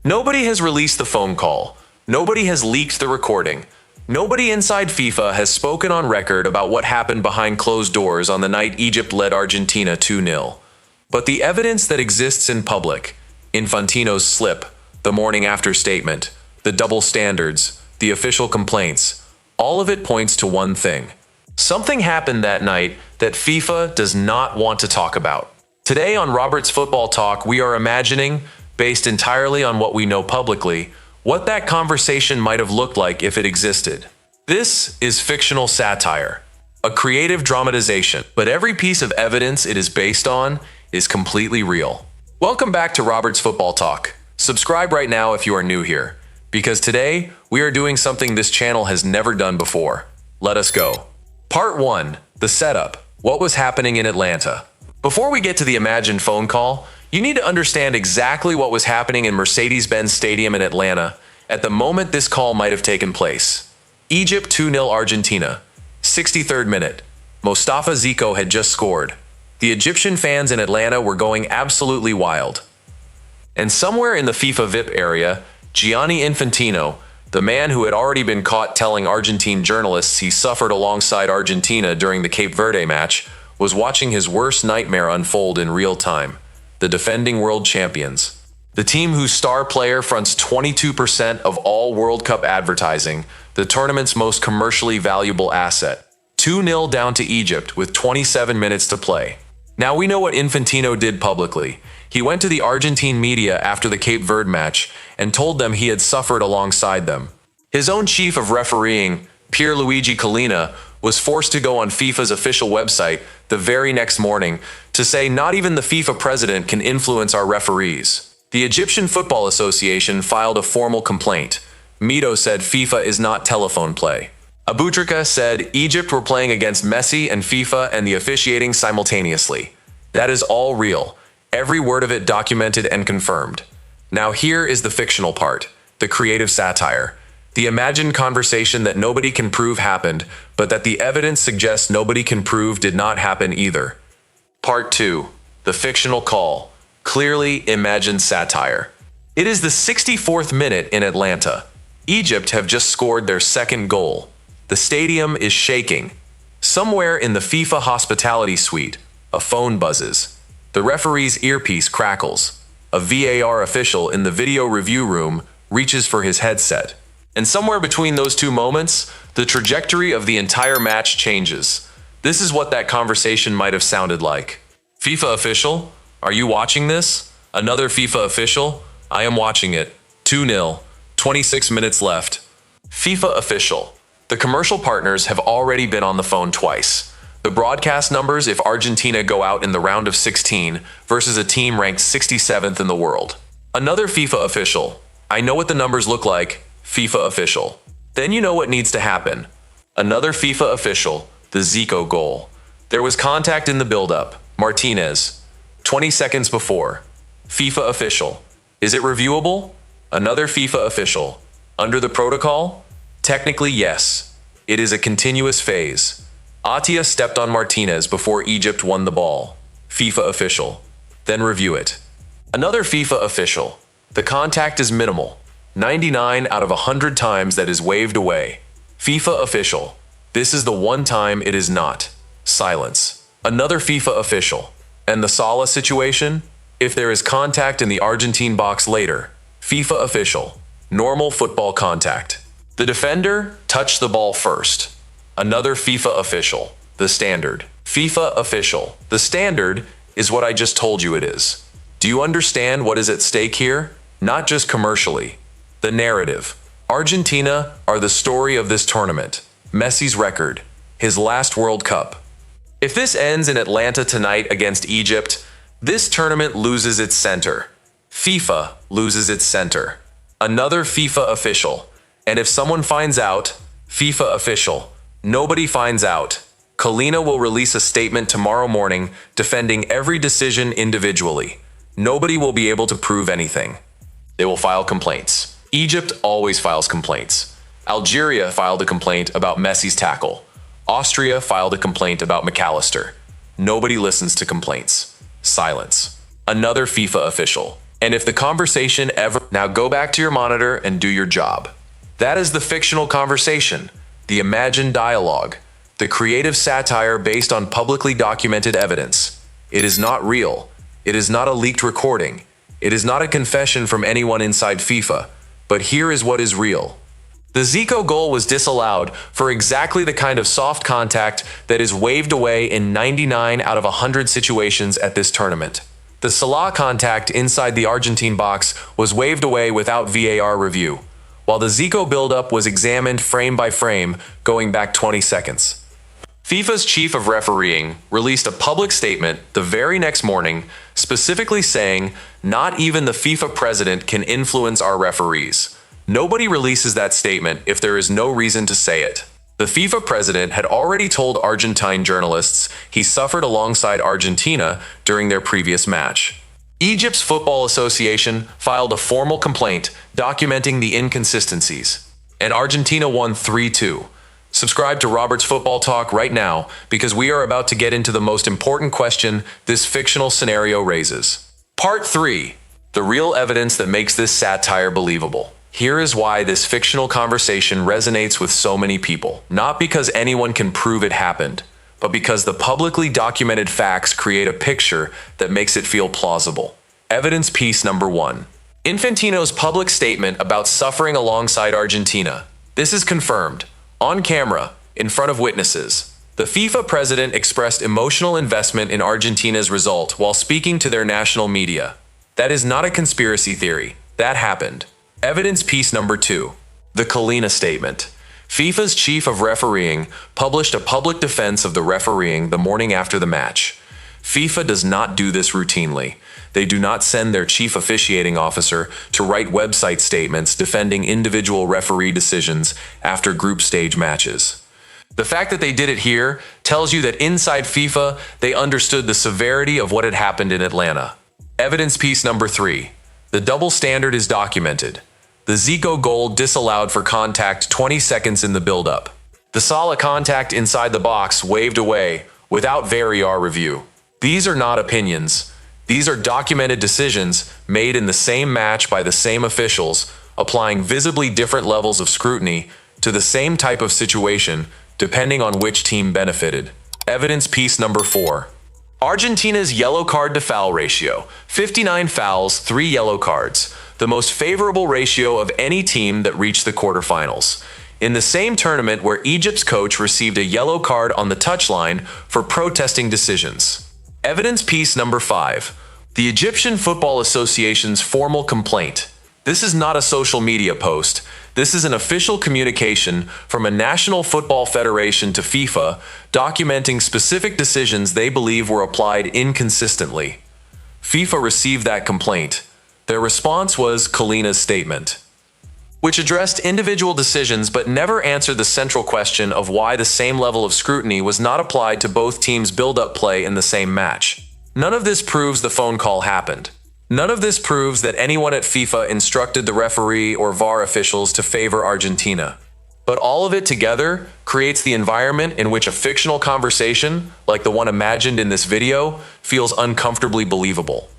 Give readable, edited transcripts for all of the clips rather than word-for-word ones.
Nobody has released the phone call. Nobody has leaked the recording. Nobody inside FIFA has spoken on record about what happened behind closed doors on the night Egypt led Argentina 2-0. But the evidence that exists in public, Infantino's slip, the morning after statement, the double standards, the official complaints, all of it points to one thing. Something happened that night that FIFA does not want to talk about. Today on Robert's Football Talk, we are imagining, based entirely on what we know publicly, what that conversation might have looked like if it existed. This is fictional satire, a creative dramatization, but every piece of evidence it is based on is completely real. Welcome back to Robert's Football Talk. Subscribe right now if you are new here, because today we are doing something this channel has never done before. Let us go. Part 1. The setup. What was happening in Atlanta? Before we get to the imagined phone call, you need to understand exactly what was happening in Mercedes-Benz Stadium in Atlanta at the moment this call might have taken place. Egypt 2-0 Argentina. 63rd minute. Mostafa Zico had just scored. The Egyptian fans in Atlanta were going absolutely wild. And somewhere in the FIFA VIP area, Gianni Infantino, the man who had already been caught telling Argentine journalists he suffered alongside Argentina during the Cape Verde match, was watching his worst nightmare unfold in real time. The defending world champions. The team whose star player fronts 22% of all World Cup advertising, the tournament's most commercially valuable asset. 2-0 down to Egypt with 27 minutes to play. Now we know what Infantino did publicly. He went to the Argentine media after the Cape Verde match and told them he had suffered alongside them. His own chief of refereeing, Pierluigi Collina, was forced to go on FIFA's official website the very next morning to say not even the FIFA president can influence our referees. The Egyptian Football Association filed a formal complaint. Mito said FIFA is not telephone play. Abutrika said Egypt were playing against Messi and FIFA and the officiating simultaneously. That is all real. Every word of it documented and confirmed. Now here is the fictional part, the creative satire. The imagined conversation that nobody can prove happened, but that the evidence suggests nobody can prove did not happen either. Part 2. The fictional call. Clearly imagined satire. It is the 64th minute in Atlanta. Egypt have just scored their second goal. The stadium is shaking. Somewhere in the FIFA hospitality suite, a phone buzzes. The referee's earpiece crackles. A VAR official in the video review room reaches for his headset. And somewhere between those two moments, the trajectory of the entire match changes. This is what that conversation might have sounded like. FIFA official, are you watching this? Another FIFA official, I am watching it. 2-0, 26 minutes left. FIFA official, the commercial partners have already been on the phone twice. The broadcast numbers if Argentina go out in the round of 16 versus a team ranked 67th in the world. Another FIFA official, I know what the numbers look like. FIFA official. Then you know what needs to happen. Another FIFA official, the Zico goal. There was contact in the build-up. Martinez. 20 seconds before. FIFA official. Is it reviewable? Another FIFA official. Under the protocol? Technically, yes. It is a continuous phase. Atia stepped on Martinez before Egypt won the ball. FIFA official. Then review it. Another FIFA official. The contact is minimal. 99 out of 100 times that is waved away. FIFA official. This is the one time it is not. Silence. Another FIFA official. And the Salah situation? If there is contact in the Argentine box later. FIFA official. Normal football contact. The defender touched the ball first. Another FIFA official. The standard. FIFA official. The standard is what I just told you it is. Do you understand what is at stake here? Not just commercially. The narrative. Argentina are the story of this tournament. Messi's record. His last World Cup. If this ends in Atlanta tonight against Egypt, this tournament loses its center. FIFA loses its center. Another FIFA official. And if someone finds out, FIFA official. Nobody finds out. Collina will release a statement tomorrow morning defending every decision individually. Nobody will be able to prove anything. They will file complaints. Egypt always files complaints. Algeria filed a complaint about Messi's tackle. Austria filed a complaint about McAllister. Nobody listens to complaints. Silence. Another FIFA official. And if the conversation ever... Now go back to your monitor and do your job. That is the fictional conversation, the imagined dialogue, the creative satire based on publicly documented evidence. It is not real. It is not a leaked recording. It is not a confession from anyone inside FIFA. But here is what is real. The Zico goal was disallowed for exactly the kind of soft contact that is waved away in 99 out of 100 situations at this tournament. The Salah contact inside the Argentine box was waved away without VAR review, while the Zico buildup was examined frame by frame, going back 20 seconds. FIFA's chief of refereeing released a public statement the very next morning, specifically saying, "Not even the FIFA president can influence our referees." Nobody releases that statement if there is no reason to say it. The FIFA president had already told Argentine journalists he suffered alongside Argentina during their previous match. Egypt's Football Association filed a formal complaint documenting the inconsistencies, and Argentina won 3-2. Subscribe to Robert's Football Talk right now because we are about to get into the most important question this fictional scenario raises. Part 3. The real evidence that makes this satire believable. Here is why this fictional conversation resonates with so many people. Not because anyone can prove it happened, but because the publicly documented facts create a picture that makes it feel plausible. Evidence piece number 1. Infantino's public statement about suffering alongside Argentina. This is confirmed, on camera, in front of witnesses. The FIFA president expressed emotional investment in Argentina's result while speaking to their national media. That is not a conspiracy theory. That happened. Evidence piece number 2. The Collina statement. FIFA's chief of refereeing published a public defense of the refereeing the morning after the match. FIFA does not do this routinely. They do not send their chief officiating officer to write website statements defending individual referee decisions after group stage matches. The fact that they did it here tells you that inside FIFA, they understood the severity of what had happened in Atlanta. Evidence piece number 3. The double standard is documented. The Zico goal disallowed for contact 20 seconds in the build-up. The Salah contact inside the box waved away without VAR review. These are not opinions. These are documented decisions made in the same match by the same officials, applying visibly different levels of scrutiny to the same type of situation depending on which team benefited. Evidence piece number 4. Argentina's yellow card to foul ratio, 59 fouls, 3 yellow cards, the most favorable ratio of any team that reached the quarterfinals. In the same tournament where Egypt's coach received a yellow card on the touchline for protesting decisions. Evidence piece number 5. The Egyptian Football Association's formal complaint. This is not a social media post. This is an official communication from a national football federation to FIFA documenting specific decisions they believe were applied inconsistently. FIFA received that complaint. Their response was Collina's statement, which addressed individual decisions but never answered the central question of why the same level of scrutiny was not applied to both teams' build-up play in the same match. None of this proves the phone call happened. None of this proves that anyone at FIFA instructed the referee or VAR officials to favor Argentina. But all of it together creates the environment in which a fictional conversation, like the one imagined in this video, feels uncomfortably believable.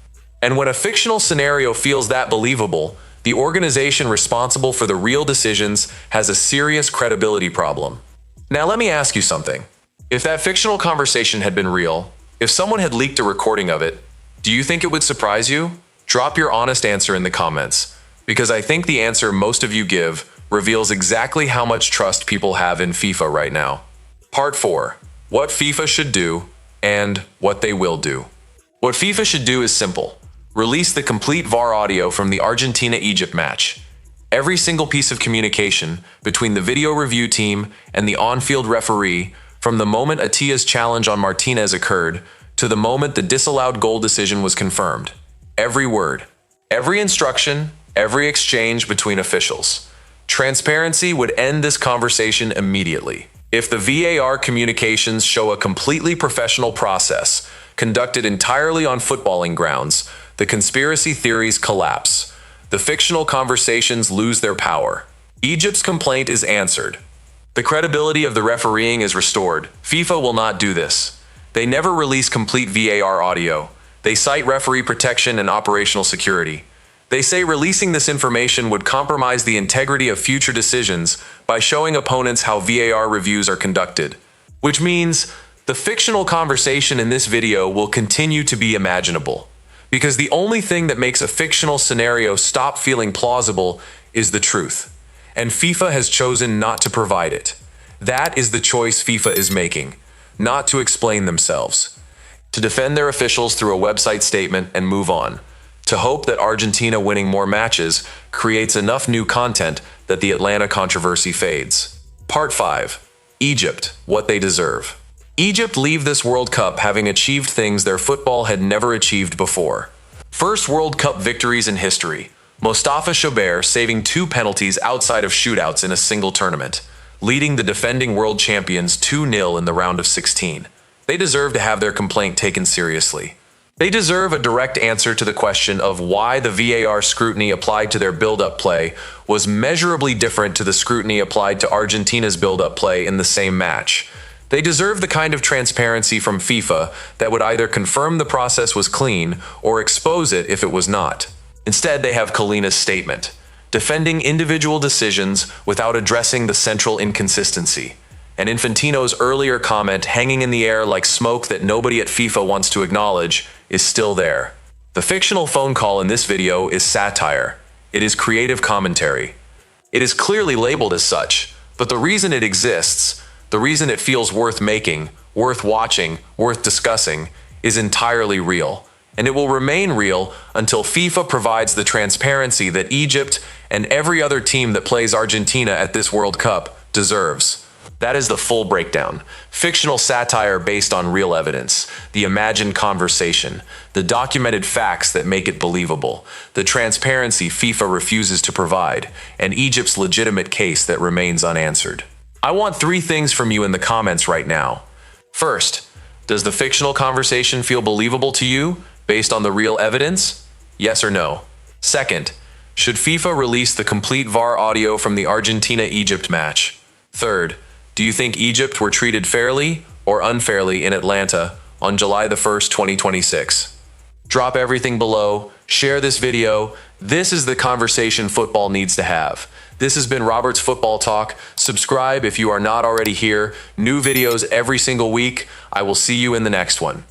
And when a fictional scenario feels that believable, the organization responsible for the real decisions has a serious credibility problem. Now let me ask you something. If that fictional conversation had been real, if someone had leaked a recording of it, do you think it would surprise you? Drop your honest answer in the comments, because I think the answer most of you give reveals exactly how much trust people have in FIFA right now. Part 4. What FIFA should do and what they will do. What FIFA should do is simple. Release the complete VAR audio from the Argentina-Egypt match. Every single piece of communication between the video review team and the on-field referee, from the moment Atia's challenge on Martinez occurred to the moment the disallowed goal decision was confirmed. Every word, every instruction, every exchange between officials. Transparency would end this conversation immediately. If the VAR communications show a completely professional process, conducted entirely on footballing grounds, the conspiracy theories collapse. The fictional conversations lose their power. Egypt's complaint is answered. The credibility of the refereeing is restored. FIFA will not do this. They never release complete VAR audio. They cite referee protection and operational security. They say releasing this information would compromise the integrity of future decisions by showing opponents how VAR reviews are conducted. Which means the fictional conversation in this video will continue to be imaginable. Because the only thing that makes a fictional scenario stop feeling plausible is the truth. And FIFA has chosen not to provide it. That is the choice FIFA is making, not to explain themselves. To defend their officials through a website statement and move on. To hope that Argentina winning more matches creates enough new content that the Atlanta controversy fades. Part 5. Egypt, what they deserve. Egypt leave this World Cup having achieved things their football had never achieved before. First World Cup victories in history. Mostafa Choubert saving 2 penalties outside of shootouts in a single tournament, leading the defending world champions 2-0 in the round of 16. They deserve to have their complaint taken seriously. They deserve a direct answer to the question of why the VAR scrutiny applied to their build-up play was measurably different to the scrutiny applied to Argentina's build-up play in the same match. They deserve the kind of transparency from FIFA that would either confirm the process was clean or expose it if it was not. Instead, they have Kalina's statement, defending individual decisions without addressing the central inconsistency. And Infantino's earlier comment hanging in the air like smoke that nobody at FIFA wants to acknowledge is still there. The fictional phone call in this video is satire. It is creative commentary. It is clearly labeled as such, but the reason it exists, the reason it feels worth making, worth watching, worth discussing, is entirely real. And it will remain real until FIFA provides the transparency that Egypt and every other team that plays Argentina at this World Cup deserves. That is the full breakdown. Fictional satire based on real evidence, the imagined conversation, the documented facts that make it believable, the transparency FIFA refuses to provide, and Egypt's legitimate case that remains unanswered. I want 3 things from you in the comments right now. First, does the fictional conversation feel believable to you based on the real evidence? Yes or no? Second, should FIFA release the complete VAR audio from the Argentina-Egypt match? Third, do you think Egypt were treated fairly or unfairly in Atlanta on July the 1st, 2026? Drop everything below, share this video. This is the conversation football needs to have. This has been Robert's Football Talk. Subscribe if you are not already here. New videos every single week. I will see you in the next one.